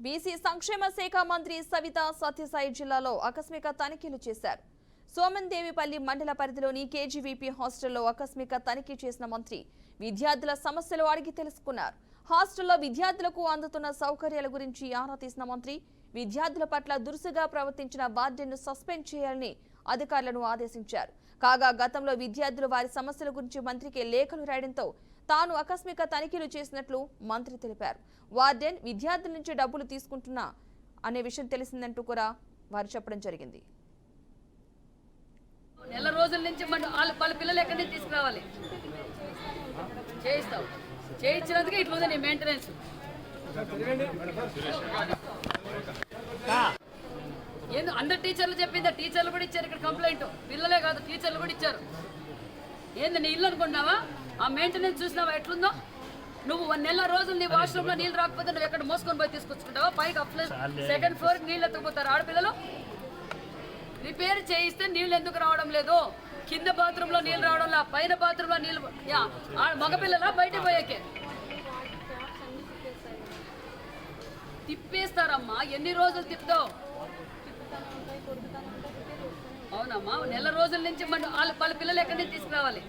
BC సంక్షేమ శాఖ మంత్రి సవితా సత్యసాయి జిల్లాలో ఆకస్మిక తనిఖీలు చేశారు. సోమన్దేవిపల్లి మండల పరిధిలోని కేజీవీపీ హాస్టల్లో ఆకస్మిక తనిఖీ చేసిన మంత్రి విద్యార్థుల సమస్యలు అడిగి తెలుసుకున్నారు. హాస్టల్లో విద్యార్థులకు అందుతున్న సౌకర్యాల గురించి ఆరా తీసిన మంత్రి విద్యార్థుల పట్ల దురుసుగా ప్రవర్తించిన వార్డెన్ను సస్పెండ్ చేయాలని అధికారులను ఆదేశించారు. కాగా గతంలో విద్యార్థులు వారి సమస్యల గురించి మంత్రికి లేఖలు రాయడంతో తాను ఆకస్మిక తనిఖీలు చేసినట్లు మంత్రి తెలిపారు. వార్డెన్ విద్యార్థుల నుంచి డబ్బులు తీసుకుంటున్నా అనే విషయం తెలిసిందంటూ కూడా వారు చెప్పడం జరిగింది. నెల రోజుల నుంచి వాళ్ళ పిల్లలు ఎక్కడి నుంచి తీసుకురావాలి చేయిస్తావు చేయించినందుకే ఇట్లా నీ మెయింటెనెన్స్. అందరు టీచర్లు చెప్పిందా? టీచర్లు కూడా ఇచ్చారు ఇక్కడ కంప్లైంట్. పిల్లలే కాదు టీచర్లు కూడా ఇచ్చారు. ఏంది నీ ఇల్లు అనుకుంటున్నావా? ఆ మెయింటెనెన్స్ చూసినావా ఎట్లుందో? నువ్వు 1 నెల రోజులు నీ వాష్రూమ్లో నీళ్ళు రాకపోతే నువ్వు ఎక్కడ మోసుకొని పోయి తీసుకొచ్చుకుంటావా? పైకి సెకండ్ ఫ్లోర్కి నీళ్ళు ఎత్తుకుపోతారు ఆడపిల్లలు. రిపేర్ చేయిస్తే నీళ్ళు ఎందుకు రావడం లేదు? కింద బాత్రూంలో నీళ్ళు రావడం లా, పైన బాత్రూంలో నీళ్ళు మగపిల్లలా బయటకు పోయాకే తిప్పేస్తారమ్మా. ఎన్ని రోజులు తిప్పుతావు? అవునమ్మా, నెల రోజుల నుంచి వాళ్ళ పిల్లలు ఎక్కడి నుంచి తీసుకురావాలి